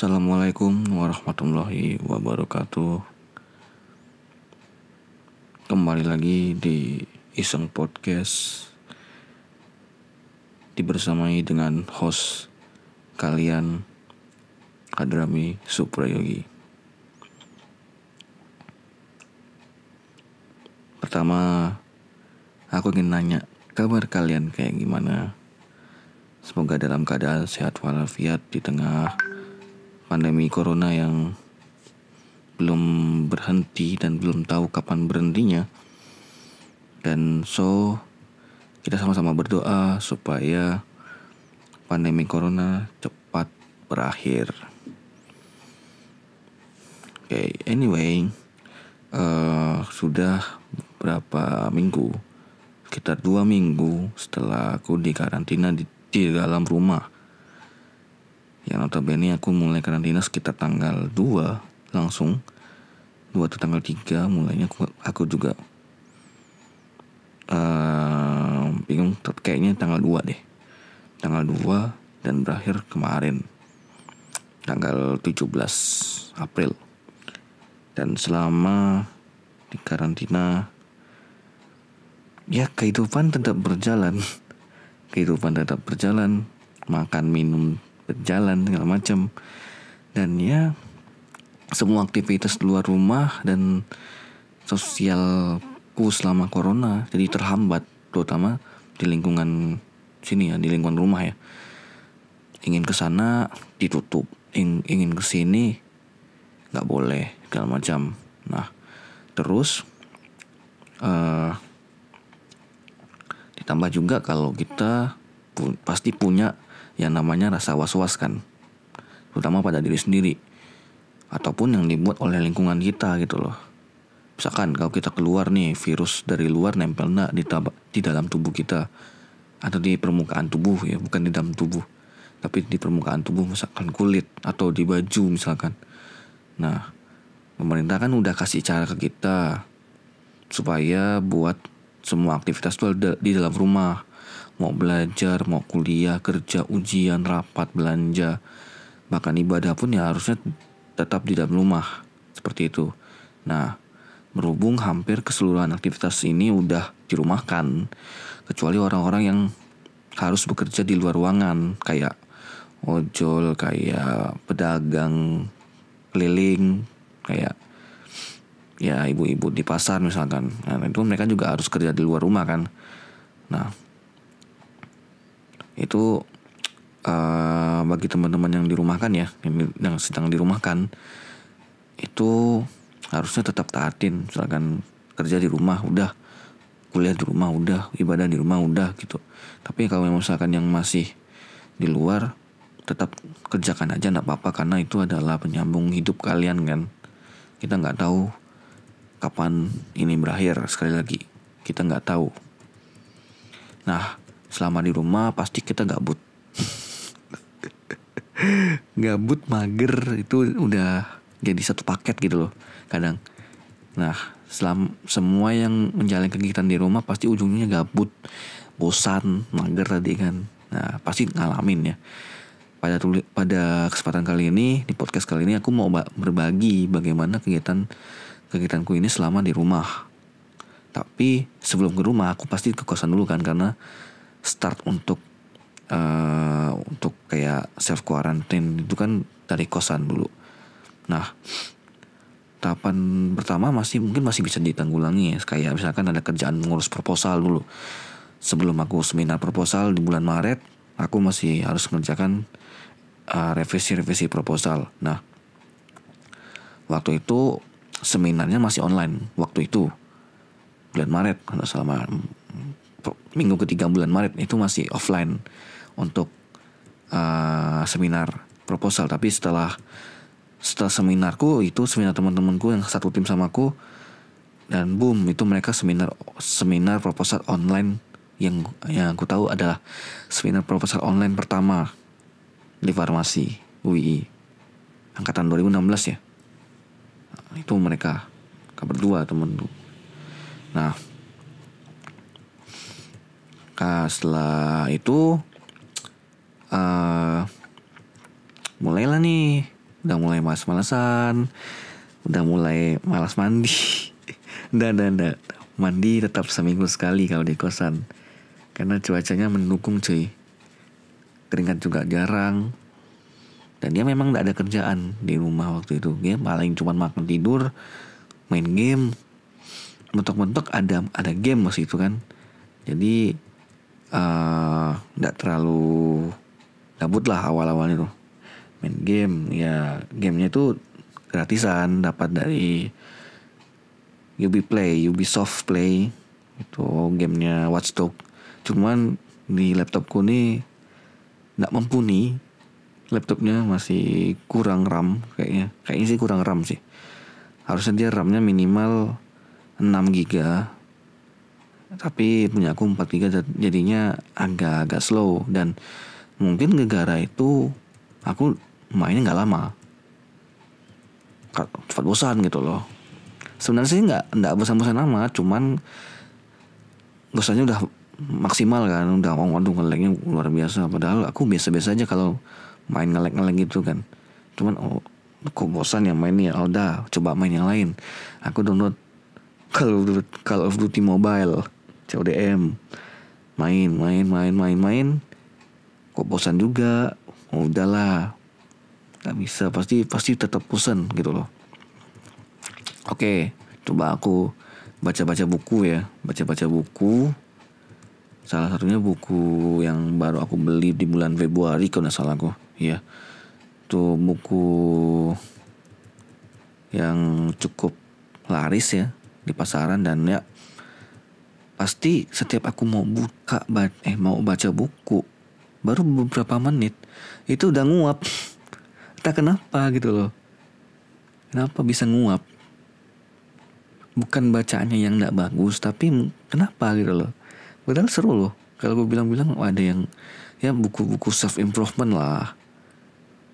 Assalamualaikum warahmatullahi wabarakatuh. Kembali lagi di Iseng Podcast, dibersamai dengan host kalian, Hadrami Suprayogi. Pertama, aku ingin nanya kabar kalian kayak gimana. Semoga dalam keadaan sehat walafiat di tengah pandemi corona yang belum berhenti dan belum tahu kapan berhentinya. Dan kita sama-sama berdoa supaya pandemi corona cepat berakhir. Anyway, sudah berapa minggu, sekitar 2 minggu setelah aku dikarantina di dalam rumah. Yang notabene aku mulai karantina sekitar tanggal 2 langsung. 2 atau tanggal 3 mulainya aku juga bingung, kayaknya tanggal 2 deh. Tanggal 2 dan berakhir kemarin tanggal 17 April. Dan selama di karantina ya kehidupan tetap berjalan. Makan minum berjalan segala macam. Dan ya semua aktivitas di luar rumah dan sosialku selama corona jadi terhambat, terutama di lingkungan sini ya, di lingkungan rumah ya. Ingin ke sana ditutup, ingin ke sini nggak boleh segala macam. Nah, terus ditambah juga kalau kita pasti punya yang namanya rasa was-was kan, terutama pada diri sendiri ataupun yang dibuat oleh lingkungan kita gitu loh. Misalkan kalau kita keluar nih, virus dari luar nempel di dalam tubuh kita atau di permukaan tubuh ya, bukan di dalam tubuh tapi di permukaan tubuh, misalkan kulit atau di baju misalkan. Nah, pemerintah kan udah kasih cara ke kita supaya buat semua aktivitas itu di dalam rumah. Mau belajar, mau kuliah, kerja, ujian, rapat, belanja, bahkan ibadah pun ya harusnya tetap di dalam rumah, seperti itu. Nah, berhubung hampir keseluruhan aktivitas ini udah dirumahkan, kecuali orang-orang yang harus bekerja di luar ruangan, kayak ojol, kayak pedagang keliling, kayak ya ibu-ibu di pasar misalkan. Nah, itu mereka juga harus kerja di luar rumah kan. Nah, itu bagi teman-teman yang dirumahkan ya, yang sedang dirumahkan, itu harusnya tetap taatin. Misalkan kerja di rumah udah, kuliah di rumah udah, ibadah di rumah udah gitu. Tapi kalau misalkan yang masih di luar, tetap kerjakan aja, gak apa-apa, karena itu adalah penyambung hidup kalian kan. Kita gak tahu kapan ini berakhir. Sekali lagi, kita gak tahu. Nah, selama di rumah pasti kita gabut. Gabut, mager, itu udah jadi satu paket gitu loh kadang. Nah, semua yang menjalani kegiatan di rumah pasti ujungnya gabut, bosan, mager tadi kan. Nah, pasti ngalamin ya. Pada kesempatan kali ini, di podcast kali ini aku mau berbagi bagaimana kegiatanku ini selama di rumah. Tapi sebelum ke rumah aku pasti ke kosan dulu kan, karena start untuk kayak self quarantine itu kan dari kosan dulu. Nah, tahapan pertama mungkin masih bisa ditanggulangi ya. Kayak misalkan ada kerjaan ngurus proposal dulu. Sebelum aku seminar proposal di bulan Maret, aku masih harus mengerjakan revisi proposal. Nah, waktu itu seminarnya masih online. Waktu itu bulan Maret, selama minggu ketiga bulan Maret itu masih offline untuk seminar proposal. Tapi setelah seminarku itu, seminar teman-temanku yang satu tim sama aku, dan boom, itu mereka seminar proposal online. Yang aku tahu adalah seminar proposal online pertama di farmasi UI angkatan 2016 ya. Itu mereka berdua temenku. Nah, setelah itu mulailah nih udah mulai malas-malasan, udah mulai malas mandi. Nggak. Mandi tetap seminggu sekali kalau di kosan. Karena cuacanya mendukung cuy. Keringat juga jarang. Dan dia memang gak ada kerjaan di rumah waktu itu. Dia paling cuma makan tidur, main game. Mentok-mentok ada game masih itu kan. Jadi gak terlalu gabut lah awal-awalnya tuh. Main game, ya gamenya itu gratisan, dapat dari Ubisoft Play. Itu gamenya Watch Dogs. Cuman di laptopku nih gak mumpuni. Laptopnya masih kurang RAM kayaknya sih kurang RAM sih. Harusnya dia RAM-nya minimal 6 GB. Tapi punya aku 4 GB jadinya agak slow. Dan mungkin gara-gara itu aku mainnya gak lama, cepat bosan gitu loh. Sebenarnya sih gak bosan-bosan amat, cuman bosannya udah maksimal kan. Udah waduh nge-lagnya luar biasa. Padahal aku biasa-biasa aja kalau main nge-lag gitu kan. Cuman kok bosan ya main ya. Udah coba main yang lain. Aku download Call of Duty Mobile, CODM. Main. Kok bosan juga. Udahlah. Gak bisa, pasti tetap bosan gitu loh. Oke, coba aku baca-baca buku ya. Baca-baca buku. Salah satunya buku yang baru aku beli di bulan Februari kalau gak salah aku. Iya. Itu buku yang cukup laris ya di pasaran. Dan ya pasti setiap aku mau baca buku, baru beberapa menit itu udah nguap. Entah kenapa gitu loh. Kenapa bisa nguap? Bukan bacaannya yang gak bagus, tapi kenapa gitu loh. Padahal seru loh. Kalau gue bilang ada yang ya buku-buku self improvement lah,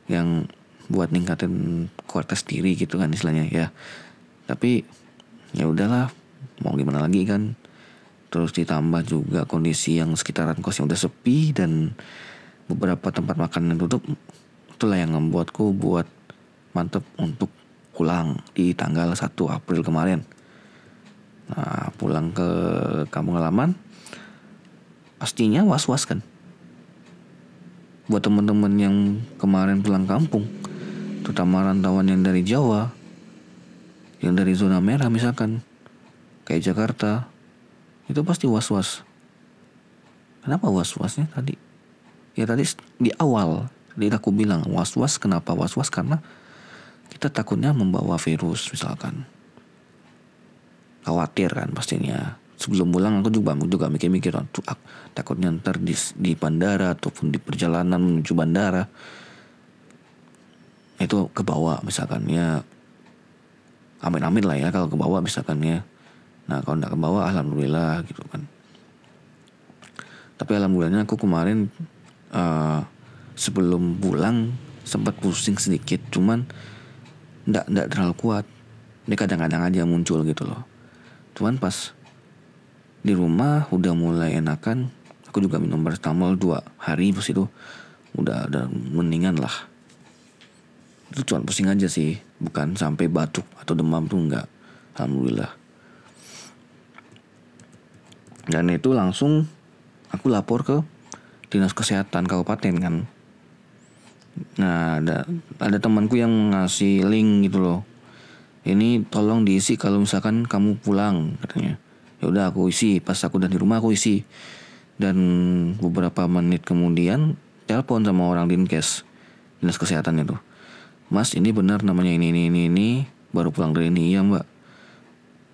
yang buat ningkatin kualitas diri gitu kan istilahnya ya. Tapi ya udahlah, mau gimana lagi kan. Terus ditambah juga kondisi yang sekitaran kos yang udah sepi dan beberapa tempat makan yang tutup. Itulah yang membuatku buat mantep untuk pulang di tanggal 1 April kemarin. Nah, pulang ke kampung halaman pastinya was-was kan. Buat teman-teman yang kemarin pulang kampung, terutama rantauan yang dari Jawa, yang dari zona merah misalkan, kayak Jakarta, itu pasti was-was. Kenapa was-wasnya tadi? Ya tadi di awal, tadi aku bilang was-was. Kenapa was-was? Karena kita takutnya membawa virus misalkan. Khawatir kan pastinya. Sebelum pulang aku juga mikir-mikir, takutnya ntar di bandara ataupun di perjalanan menuju bandara itu kebawa misalkan ya. Amit-amit lah ya kalau kebawa misalkan ya. Nah kalau gak kebawa alhamdulillah gitu kan. Tapi alhamdulillahnya aku kemarin sebelum pulang sempat pusing sedikit. Cuman gak terlalu kuat. Ini kadang-kadang aja muncul gitu loh. Cuman pas di rumah udah mulai enakan. Aku juga minum paracetamol 2 hari, pas itu udah mendingan lah. Itu cuma pusing aja sih, bukan sampai batuk atau demam tuh enggak. Alhamdulillah. Dan itu langsung aku lapor ke dinas kesehatan kabupaten kan. Nah ada temanku yang ngasih link gitu loh. Ini tolong diisi kalau misalkan kamu pulang katanya. Ya udah aku isi, pas aku udah di rumah aku isi. Dan beberapa menit kemudian telepon sama orang Dinkes, dinas kesehatan itu. Mas ini benar namanya ini baru pulang dari ini. Iya mbak.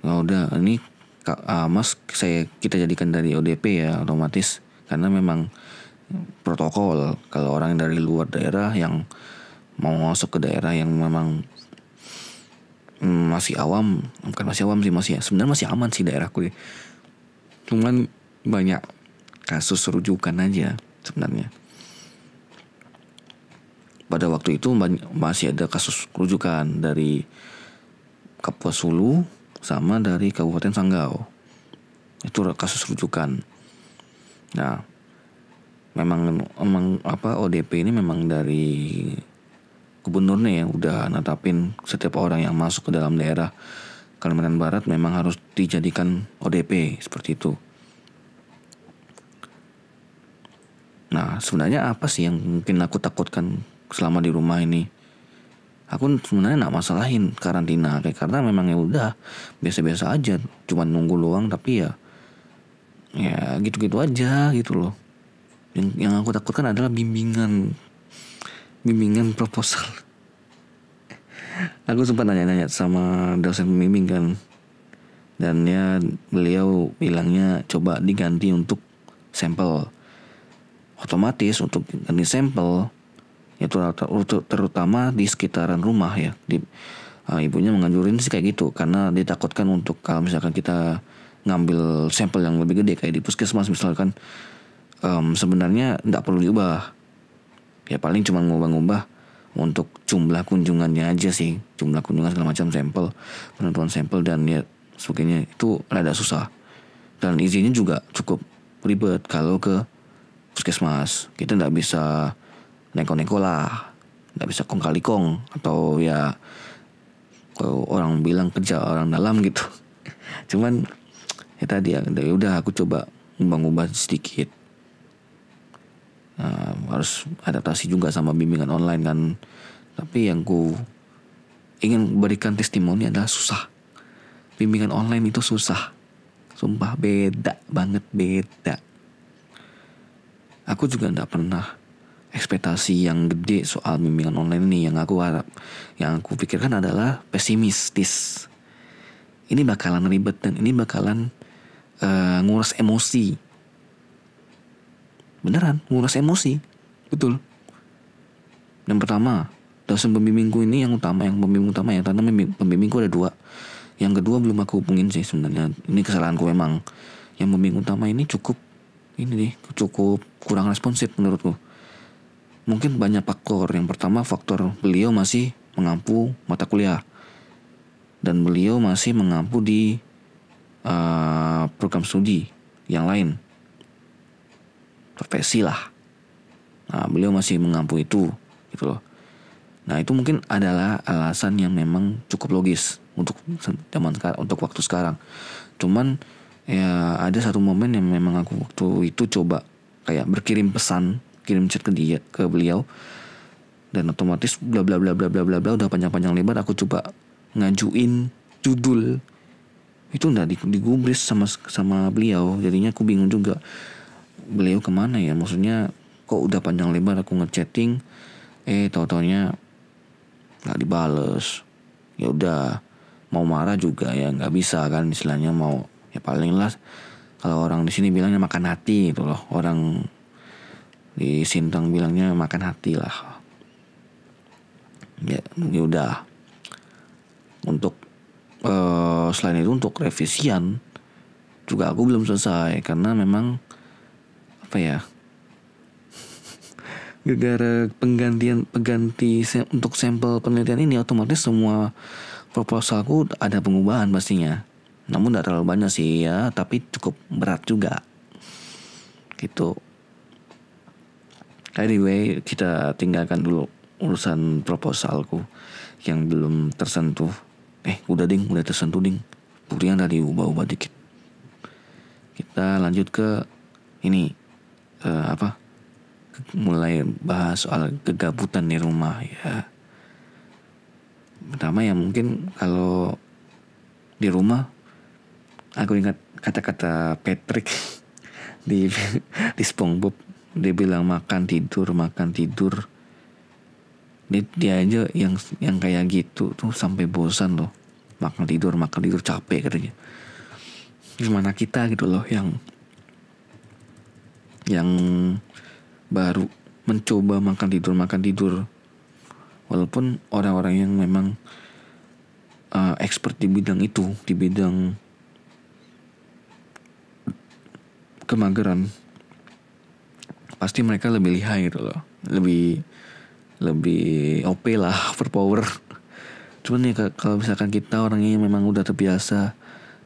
Ya udah ini mas kita jadikan dari ODP ya otomatis. Karena memang protokol kalau orang dari luar daerah yang mau masuk ke daerah yang memang masih awam, bukan masih awam sih, sebenarnya masih aman sih daerahku deh. Cuman banyak kasus rujukan aja sebenarnya. Pada waktu itu masih ada kasus rujukan dari Kapuas Hulu sama dari Kabupaten Sanggau. Itu kasus rujukan. Nah, memang ODP ini memang dari gubernurnya ya udah netapin setiap orang yang masuk ke dalam daerah Kalimantan Barat memang harus dijadikan ODP seperti itu. Nah, sebenarnya apa sih yang mungkin aku takutkan selama di rumah ini? Aku sebenarnya nggak masalahin karantina karena memang ya udah biasa-biasa aja, cuma nunggu luang, tapi ya gitu-gitu aja gitu loh. Yang aku takutkan adalah bimbingan proposal. Aku sempat nanya-nanya sama dosen pembimbing kan, dan beliau bilangnya coba diganti untuk sampel. Otomatis untuk ganti sampel itu terutama di sekitaran rumah ya. Ibunya menganjurin sih kayak gitu karena ditakutkan untuk kalau misalkan kita ngambil sampel yang lebih gede kayak di puskesmas misalkan, sebenarnya tidak perlu diubah. Ya paling cuma ngubah-ngubah untuk jumlah kunjungannya aja sih, jumlah kunjungan segala macam sampel, penentuan sampel dan ya sebagainya, itu rada susah. Dan izinnya juga cukup ribet kalau ke puskesmas. Kita tidak bisa neko-neko lah, tidak bisa kong kali kong, atau ya kalau orang bilang kerja orang dalam gitu. Cuman ya tadi udah aku coba ngubah-ngubah sedikit. Harus adaptasi juga sama bimbingan online kan. Tapi yang ku ingin berikan testimoni adalah susah. Bimbingan online itu susah, sumpah beda banget, beda. Aku juga gak pernah ekspektasi yang gede soal bimbingan online ini. Yang aku pikirkan adalah pesimistis. Ini bakalan ribet dan ini bakalan nguras emosi. Beneran nguras emosi, betul. Yang pertama, dosen pembimbingku ini yang pembimbing utama ya, karena pembimbingku ada 2. Yang kedua belum aku hubungin sih sebenarnya. Ini kesalahanku memang. Yang pembimbing utama ini cukup kurang responsif menurutku. Mungkin banyak faktor. Yang pertama faktor beliau masih mengampu mata kuliah dan beliau masih mengampu di program studi yang lain, profesi lah. Nah, beliau masih mengampu itu gitu loh. Nah, itu mungkin adalah alasan yang memang cukup logis untuk zaman sekarang, untuk waktu sekarang. Cuman ya ada satu momen yang memang aku waktu itu coba kayak kirim chat ke beliau, dan otomatis bla bla bla bla bla bla bla udah panjang-panjang lebar aku coba ngajuin judul itu nggak digubris sama beliau. Jadinya aku bingung juga beliau kemana ya, maksudnya kok udah panjang lebar aku ngechatting tau-taunya nggak dibales. Ya udah, mau marah juga ya nggak bisa kan, istilahnya mau ya paling lah kalau orang di sini bilangnya makan hati gitu loh, orang di Sintang bilangnya makan hati lah. Ya udah. Untuk selain itu untuk revisian juga aku belum selesai karena memang apa ya, gara-gara pengganti untuk sampel penelitian ini, otomatis semua proposalku ada pengubahan pastinya. Namun tidak terlalu banyak sih ya, tapi cukup berat juga gitu. Anyway, kita tinggalkan dulu urusan proposalku yang belum tersentuh. Udah tersentuh ding. Buktinya tadi ubah-ubah dikit. Kita lanjut ke ini mulai bahas soal kegabutan di rumah ya. Pertama ya mungkin kalau di rumah aku ingat kata-kata Patrick di SpongeBob. Dia bilang makan tidur. Dia aja yang kayak gitu tuh sampai bosan loh. Makan tidur capek katanya. Gimana kita gitu loh yang baru mencoba makan tidur. Walaupun orang-orang yang memang expert di bidang itu, di bidang kemageran, pasti mereka lebih lihai gitu loh, lebih OP lah, overpower. Cuman ya kalau misalkan kita orangnya memang udah terbiasa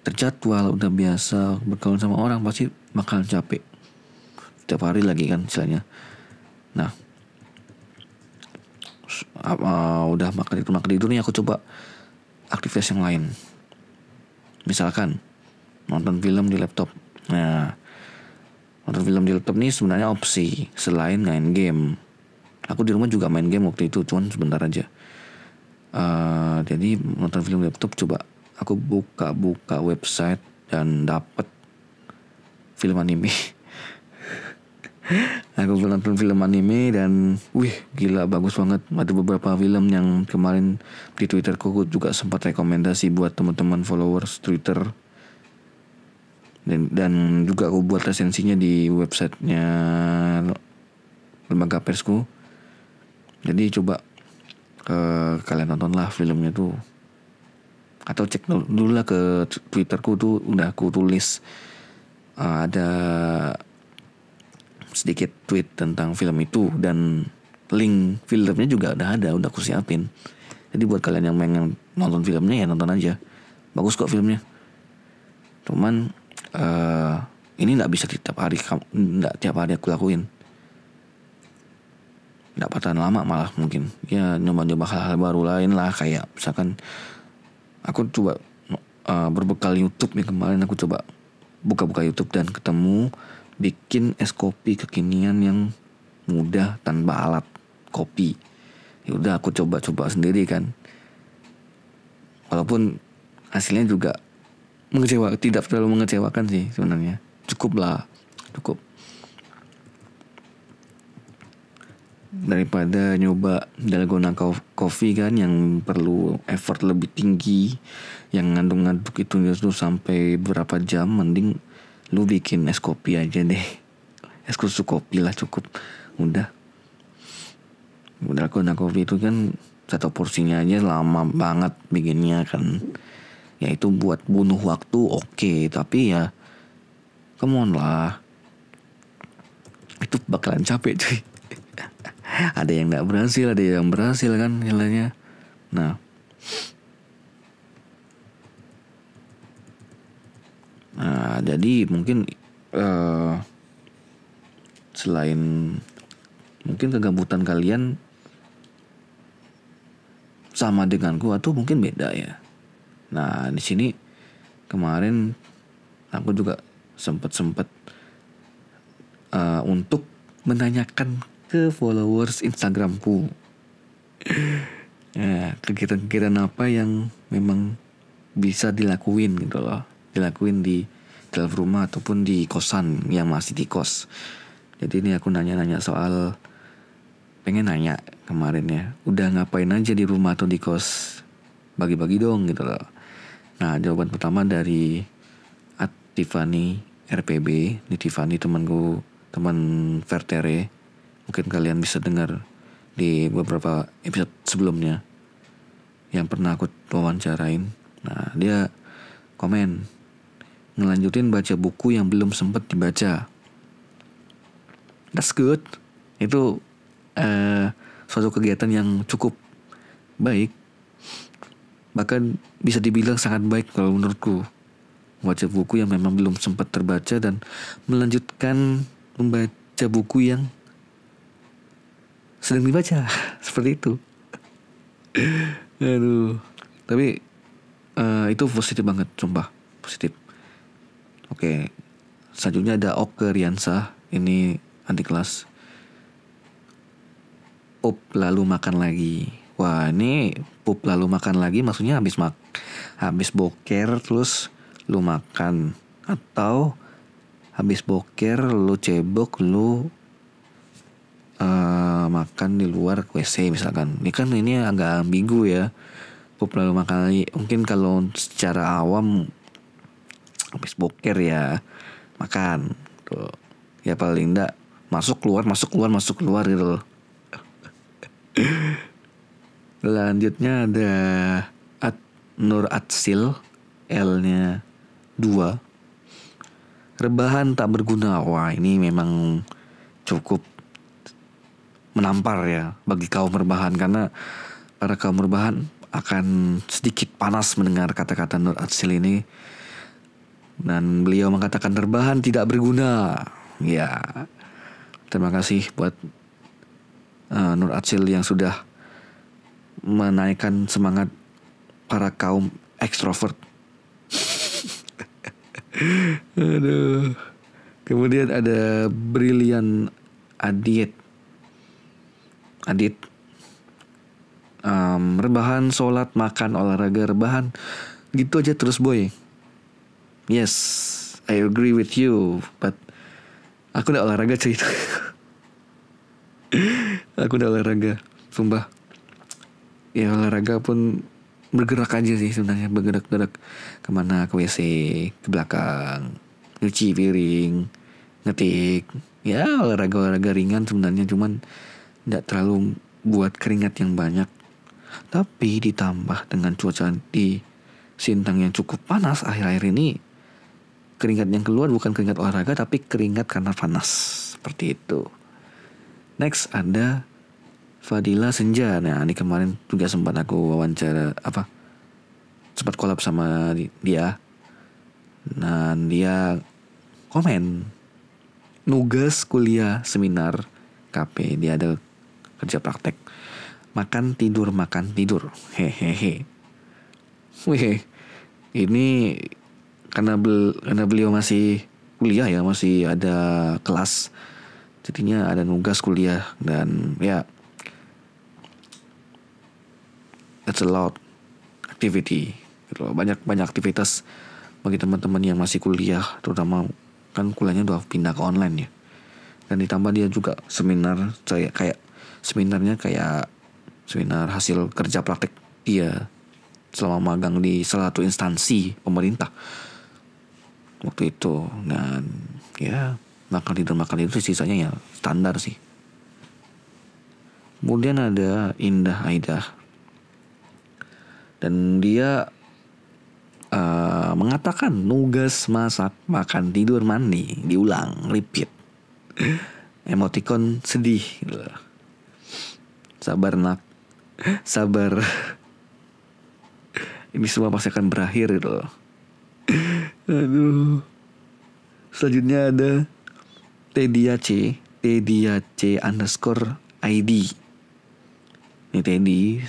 terjadwal, udah biasa bergaul sama orang, pasti bakal capek setiap hari lagi kan istilahnya. Nah, udah makan tidur nih, aku coba aktivitas yang lain. Misalkan nonton film di laptop. Nah, nonton film di laptop nih sebenarnya opsi selain main game. Aku di rumah juga main game waktu itu, cuman sebentar aja. Jadi nonton film di laptop, coba aku buka website dan dapet film anime. Aku nonton film anime dan gila, bagus banget. Ada beberapa film yang kemarin di Twitterku juga sempat rekomendasi buat teman-teman followers Twitter. Dan juga aku buat resensinya di websitenya lembaga persku. Jadi coba kalian nontonlah filmnya tuh, atau cek dulu lah ke Twitterku tuh, udah aku tulis ada sedikit tweet tentang film itu, dan link filmnya juga udah aku siapin. Jadi buat kalian yang pengen nonton filmnya ya nonton aja, bagus kok filmnya. Cuman ini nggak bisa tiap hari aku lakuin. Nggak bakalan lama malah, mungkin ya nyoba-nyoba hal-hal baru lain lah, kayak misalkan aku coba berbekal YouTube ya, kemarin aku coba buka YouTube dan ketemu bikin es kopi kekinian yang mudah tanpa alat kopi. Ya udah aku coba sendiri kan. Walaupun hasilnya juga tidak terlalu mengecewakan sih sebenarnya. Cukup. Daripada nyoba dalgona coffee kan yang perlu effort lebih tinggi, yang ngaduk itu sampai berapa jam, mending lu bikin es kopi aja deh. Es susu kopi lah, cukup mudah. Dalgona coffee itu kan satu porsinya aja lama banget bikinnya kan. Ya itu buat bunuh waktu oke, tapi ya come on lah, itu bakalan capek cuy. Ada yang gak berhasil, ada yang berhasil kan nilainya. Nah jadi mungkin selain mungkin kegabutan kalian sama denganku atau mungkin beda ya. Nah di sini kemarin aku juga sempat untuk menanyakan ke followers Instagramku, ya, kegiatan-kegiatan apa yang memang bisa dilakuin gitu loh, dilakuin di dalam rumah ataupun di kosan yang masih di kos. Jadi ini aku nanya pengen nanya kemarin ya, udah ngapain aja di rumah atau di kos, bagi-bagi dong gitu loh. Nah jawaban pertama dari Tiffany RPB, di Tiffany temanku, teman Vertere. Mungkin kalian bisa dengar di beberapa episode sebelumnya yang pernah aku wawancarain. Nah dia komen, ngelanjutin baca buku yang belum sempat dibaca. That's good. Itu suatu kegiatan yang cukup baik, bahkan bisa dibilang sangat baik kalau menurutku. Baca buku yang memang belum sempat terbaca dan melanjutkan membaca buku yang sedang dibaca. Seperti itu. Aduh. Tapi itu positif banget, sumpah positif. Oke, selanjutnya ada Oke Riansah. Ini adik kelas. Pup lalu makan lagi. Wah ini pup lalu makan lagi maksudnya habis boker terus lu makan, atau habis boker lu cebok lu makan di luar WC misalkan. Ini agak ambigu ya, pup lalu makan lagi. Mungkin kalau secara awam habis boker ya makan tuh, ya paling enggak masuk keluar gitu loh. Selanjutnya ada Nur Atsil, L-nya 2. Rebahan tak berguna. Wah ini memang cukup menampar ya bagi kaum rebahan, karena para kaum rebahan akan sedikit panas mendengar kata-kata Nur Atsil ini. Dan beliau mengatakan rebahan tidak berguna. Ya, terima kasih buat Nur Atsil yang sudah menaikkan semangat para kaum ekstrovert. Aduh. Kemudian ada Brilliant Adit. Rebahan, sholat, makan, olahraga, rebahan. Gitu aja terus boy. Yes, I agree with you. But aku udah olahraga cuy. Aku udah olahraga, sumpah. Ya olahraga pun bergerak aja sih sebenarnya. Bergerak-gerak kemana, ke WC, ke belakang, nyuci piring, ngetik. Ya olahraga ringan sebenarnya, cuman gak terlalu buat keringat yang banyak. Tapi ditambah dengan cuaca di Sintang yang cukup panas akhir-akhir ini, keringat yang keluar bukan keringat olahraga tapi keringat karena panas. Seperti itu. Next ada Fadila Senja. Nah ini kemarin juga sempat aku wawancara, sempat collab sama dia. Dan dia komen, nugas kuliah seminar KP, dia ada kerja praktek, makan tidur. Hehehe. Wih, ini karena beliau masih kuliah ya, masih ada kelas, jadinya ada nugas kuliah. Dan ya, that's a lot activity gitu. Banyak aktivitas bagi teman-teman yang masih kuliah, terutama kan kuliahnya udah pindah ke online ya. Dan ditambah dia juga seminar, kayak seminarnya kayak seminar hasil kerja praktek dia selama magang di salah satu instansi pemerintah waktu itu. Dan ya makan tidur sisanya ya standar sih. Kemudian ada Indah Aidah, dan dia mengatakan nugas masak, makan, tidur, mandi diulang, repeat. Emoticon sedih gitu. Sabar nak, sabar. Ini semua pasti akan berakhir gitu. Aduh. Selanjutnya ada Tediac _ID. Ini Teddy,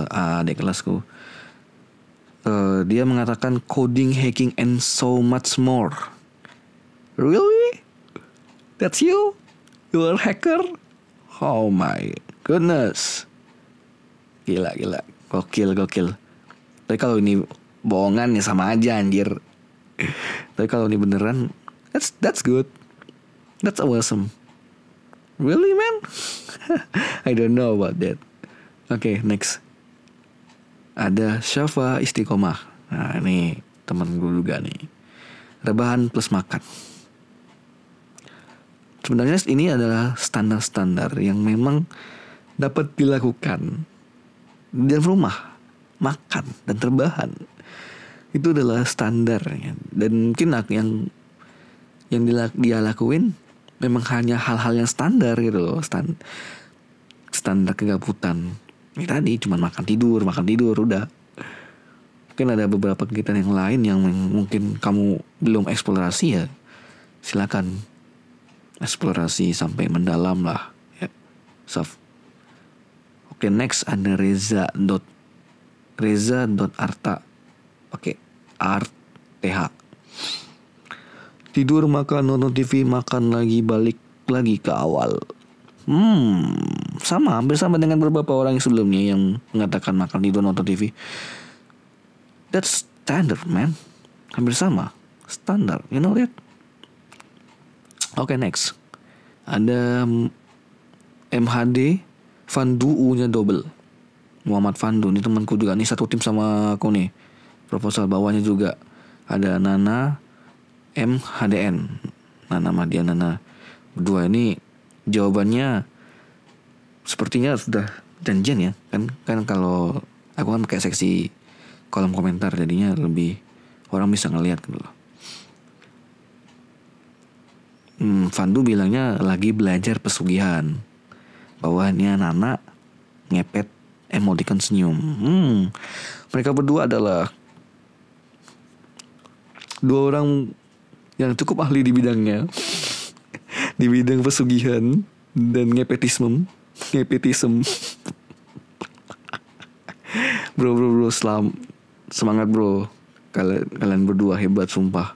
adik kelasku. Dia mengatakan coding, hacking, and so much more. Really? That's you? You are hacker? Oh my goodness. Gila. Gokil. Tapi kalau ini bohongan ya sama aja anjir. Tapi kalau ini beneran, that's good. That's awesome. Really man? I don't know about that. Okay, next. Ada Syafa Istiqomah. Nah ini temen gue juga nih. Rebahan plus makan. Sebenarnya ini adalah standar-standar yang memang dapat dilakukan di dalam rumah. Makan dan terbahan itu adalah standarnya. Dan mungkin yang dia lakuin memang hanya hal-hal yang standar gitu loh. Standar kegabutan. Ini tadi cuma makan tidur udah. Mungkin ada beberapa kegiatan yang lain yang mungkin kamu belum eksplorasi ya. Silakan eksplorasi sampai mendalam lah ya. Oke, next ada Reza.arta. Oke, art TH. Tidur, makan, nonton TV, makan lagi, balik lagi ke awal. Hampir sama dengan beberapa orang yang sebelumnya yang mengatakan makan, tidur, nonton TV. That's standard man. Hampir sama, standar, you know that. Oke, next ada MHD Fandu, U-nya double. Muhammad Fandu, ini temanku juga nih, satu tim sama aku nih. Proposal bawahnya juga ada Nana MHDN. Nama dia Nana. Berdua ini jawabannya sepertinya sudah janjian ya. Kan kalau aku kan pakai seksi kolom komentar, jadinya lebih orang bisa ngelihat gitu loh. Fandu bilangnya lagi belajar pesugihan. Bawahnya Nana ngepet emoticon senyum. Mereka berdua adalah dua orang yang cukup ahli di bidangnya. Di bidang pesugihan dan ngepetism. Bro, semangat bro. Kalian berdua hebat sumpah.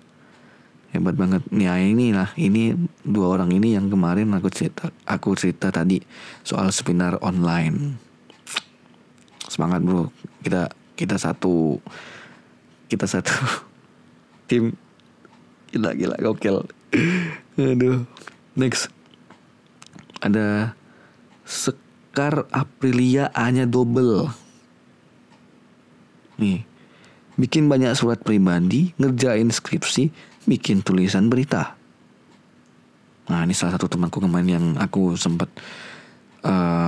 Hebat banget. Ini dua orang ini yang kemarin aku cerita tadi soal seminar online. Semangat bro. Kita satu tim. Gila gokil. Aduh. Next. Ada Sekar Aprilia A-nya double. Nih. Bikin banyak surat pribadi, ngerjain skripsi, bikin tulisan berita. Nah, ini salah satu temanku kemarin yang aku sempat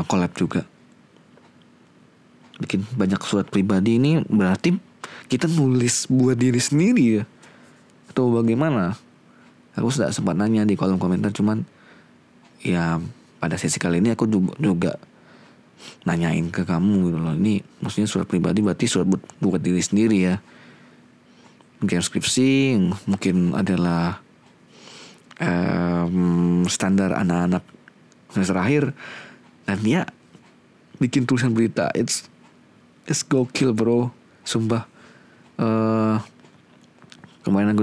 collab juga. Bikin banyak surat pribadi ini berarti kita nulis buat diri sendiri ya. Atau bagaimana? Aku sudah sempat nanya di kolom komentar, cuman ya pada sesi kali ini aku juga nanyain ke kamu gitu loh. Ini maksudnya surat pribadi berarti surat buat diri sendiri ya. Mungkin skripsi, mungkin adalah standar anak-anak semester akhir. Dan ya bikin tulisan berita, it's gokil bro, sumpah. Kemarin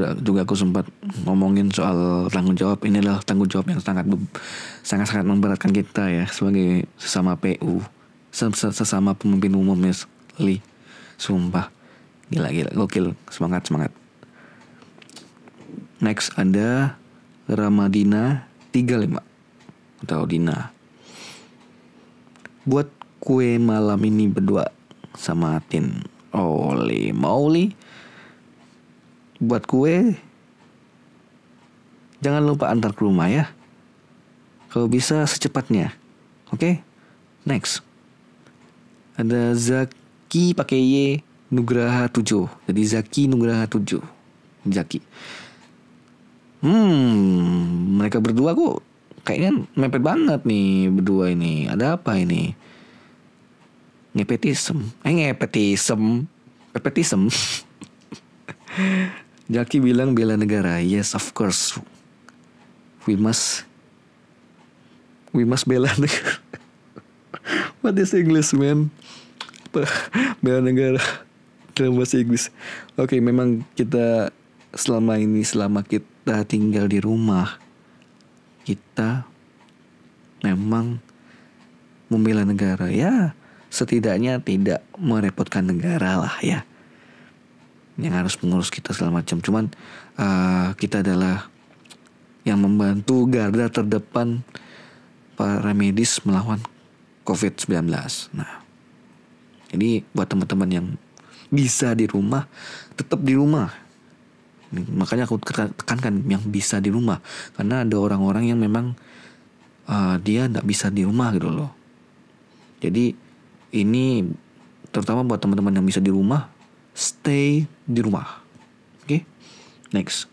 aku sempat ngomongin soal tanggung jawab. Ini adalah tanggung jawab yang sangat memberatkan kita ya sebagai sesama PU, sesama pemimpin umum ya, sumpah. Gila gokil, semangat. Next ada Ramadina 35 atau Dina. Buat kue malam ini berdua sama Tin. Mauli. Buat kue jangan lupa antar ke rumah ya. Kalau bisa secepatnya. Oke? Next. Ada Zaki pakai Y Nugraha 7. Jadi Zaki Nugraha 7. Zaki. Mereka berdua kok kayaknya mepet banget nih berdua ini. Ada apa ini? Nepotism. Zaki bilang bela negara. Yes, of course. We must bela negara. What is English, man? Bela negara dalam bahasa Inggris. Oke, memang kita selama kita tinggal di rumah, kita memang membela negara. Ya, setidaknya tidak merepotkan negara lah ya, yang harus mengurus kita segala macam. Cuman kita adalah yang membantu garda terdepan para medis melawan COVID-19. Nah, jadi buat teman-teman yang bisa di rumah, tetap di rumah. Makanya aku tekankan yang bisa di rumah, karena ada orang-orang yang memang dia nggak bisa di rumah gitu loh. Jadi ini terutama buat teman-teman yang bisa di rumah, stay di rumah. Oke? Next.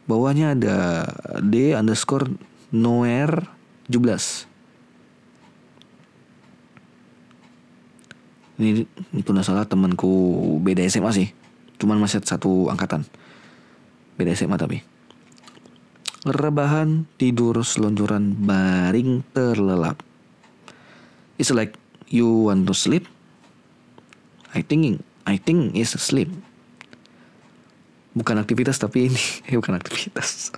Bawahnya ada D_Noer17. Ini tidak salah temanku beda SMA sih. Cuman masih satu angkatan. Beda SMA tapi. Rebahan, tidur, selonjoran, baring, terlelap. It's like you want to sleep. I think it's sleep. Bukan aktivitas tapi ini bukan aktivitas.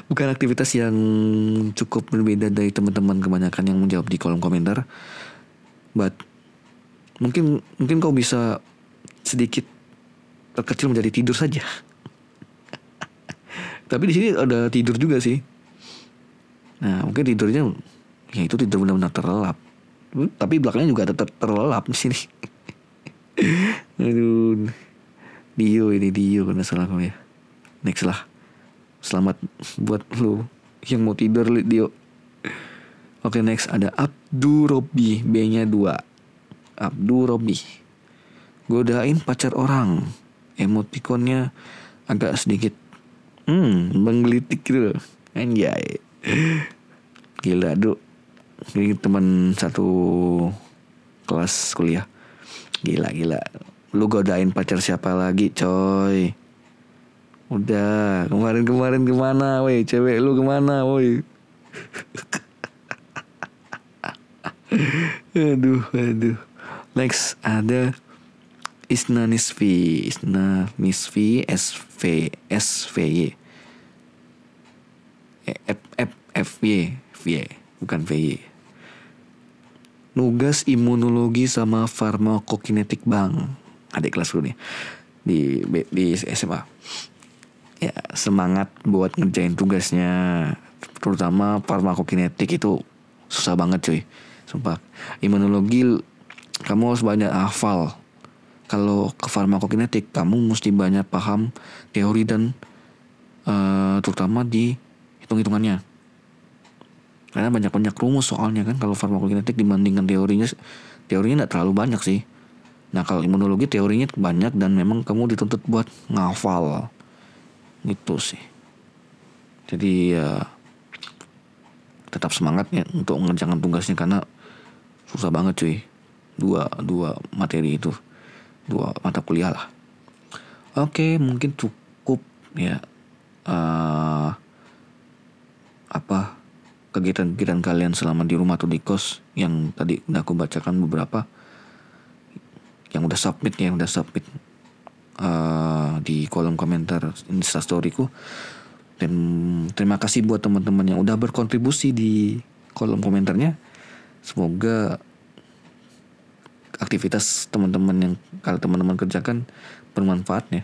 Bukan aktivitas yang cukup berbeda dari teman-teman kebanyakan yang menjawab di kolom komentar. But mungkin kau bisa sedikit terkecil menjadi tidur saja. Tapi di sini ada tidur juga sih. Nah, mungkin tidurnya ya itu tidur benar-benar terlelap. Tapi belakangnya juga tetap terlelap di sini. Aduh. Dio kalau salah kau ya. Next lah. Selamat buat lu yang mau tidur Dio. Oke, next ada Abdurobi, B-nya 2. Abdurobi. Godain pacar orang. Emotikonnya agak sedikit menggelitik gitu. Anjay. Gila, ini teman satu kelas kuliah. Gila. Lu godain pacar siapa lagi, coy? Udah, kemarin kemana, woi? Cewek lu kemana, woi? Aduh. Next ada Isna Nisfi SVY FY bukan VY. Nugas imunologi sama farmakokinetik bang, adik kelas gue nih di SMA. Ya semangat buat ngerjain tugasnya, terutama farmakokinetik itu susah banget cuy, sumpah. Imunologi kamu harus banyak hafal. Kalau ke farmakokinetik kamu mesti banyak paham teori dan terutama di hitung-hitungannya. Karena banyak rumus soalnya kan kalau farmakokinetik dibandingkan teorinya tidak terlalu banyak sih. Nah kalau imunologi teorinya banyak dan memang kamu dituntut buat ngafal gitu sih. Jadi ya tetap semangat ya untuk mengerjakan tugasnya karena susah banget cuy. Dua materi itu, 2 mata kuliah lah. Oke, mungkin cukup ya. Kegiatan-kegiatan kalian selama di rumah atau di kos yang tadi udah aku bacakan beberapa yang udah submit di kolom komentar Instastoryku. Dan terima kasih buat teman-teman yang udah berkontribusi di kolom komentarnya. Semoga aktivitas teman-teman yang kalau teman-teman kerjakan bermanfaat ya.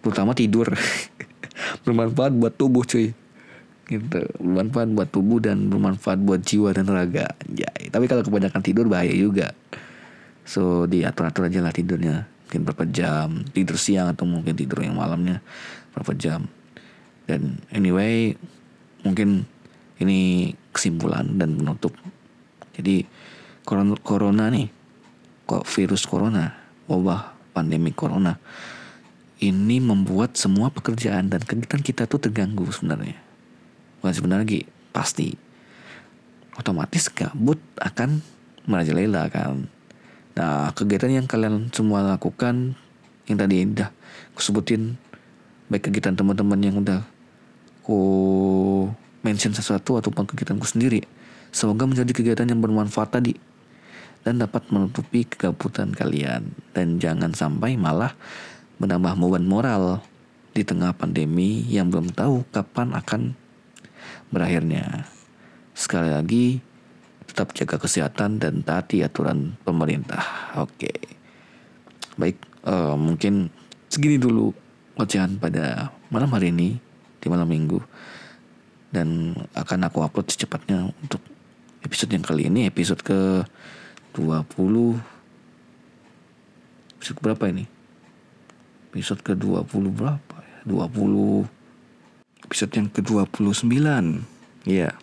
Terutama tidur. Bermanfaat buat tubuh cuy. Gitu. Bermanfaat buat tubuh dan bermanfaat buat jiwa dan raga. Anjay. Tapi kalau kebanyakan tidur bahaya juga. So diatur-atur aja lah tidurnya. Mungkin berapa jam. Tidur siang atau mungkin tidur yang malamnya berapa jam. Dan anyway, mungkin ini kesimpulan dan penutup. Jadi corona nih, kok virus corona, wabah pandemi corona ini membuat semua pekerjaan dan kegiatan kita tuh terganggu sebenarnya. Bukan sebenarnya lagi, pasti. Otomatis gabut akan merajalela kan. Nah kegiatan yang kalian semua lakukan, yang tadi udah aku sebutin, baik kegiatan teman-teman yang udah aku mention sesuatu ataupun kegiatanku sendiri, semoga menjadi kegiatan yang bermanfaat tadi dan dapat menutupi kegabutan kalian. Dan jangan sampai malah menambah beban moral di tengah pandemi yang belum tahu kapan akan berakhirnya. Sekali lagi, tetap jaga kesehatan dan taati aturan pemerintah. Oke. Baik, mungkin segini dulu ocehan pada malam hari ini, di malam minggu. Dan akan aku upload secepatnya untuk episode yang kali ini, episode ke 20. Episode berapa ini? Episode ke 20 berapa ya? 20. Episode yang ke 29. Iya.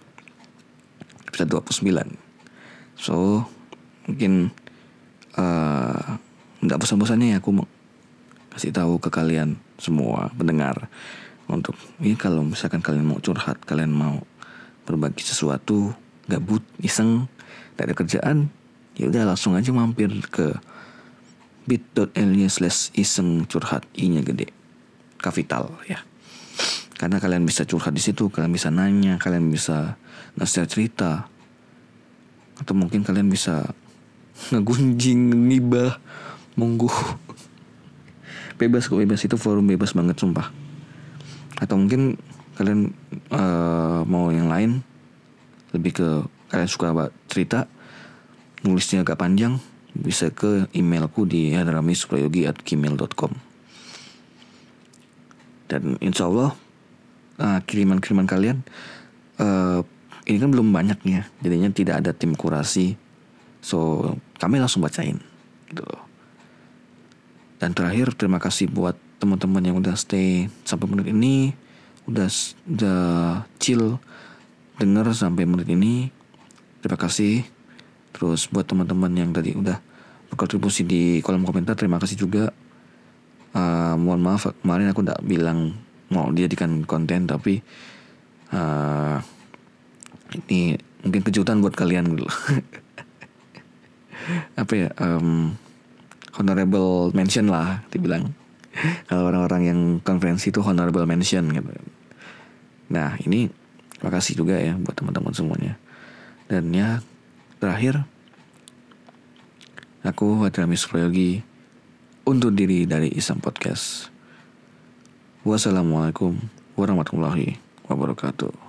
Episode 29. So mungkin gak bosan-bosannya ya aku mau kasih tahu ke kalian semua pendengar, untuk ini kalau misalkan kalian mau curhat, kalian mau berbagi sesuatu, gabut, iseng, gak ada kerjaan, ya udah langsung aja mampir ke bit.ly/iseng curhat, i-nya gede, kapital ya. Karena kalian bisa curhat di situ, kalian bisa nanya, kalian bisa ngasih cerita, atau mungkin kalian bisa ngegunjing, ngibah, monggo. Bebas kok, bebas, itu forum bebas banget sumpah. Atau mungkin kalian mau yang lain, lebih ke kalian suka cerita, nulisnya agak panjang, bisa ke emailku di hadramisprayogi@gmail.com. Dan insya Allah kiriman-kiriman kalian ini kan belum banyak nih ya, jadinya tidak ada tim kurasi, so kami langsung bacain gitu loh. Dan terakhir, terima kasih buat teman-teman yang udah stay sampai menit ini, udah chill denger sampai menit ini, terima kasih. Terus buat teman-teman yang tadi udah berkontribusi di kolom komentar, terima kasih juga. Mohon maaf kemarin aku gak bilang mau dijadikan konten, tapi ini mungkin kejutan buat kalian dulu. Apa ya, honorable mention lah dibilang. Kalau orang-orang yang konferensi itu honorable mention gitu. Nah ini makasih juga ya buat teman-teman semuanya. Dan ya terakhir, Aku Hadrami Suprayogi undur diri dari Isam Podcast. Wassalamualaikum warahmatullahi wabarakatuh.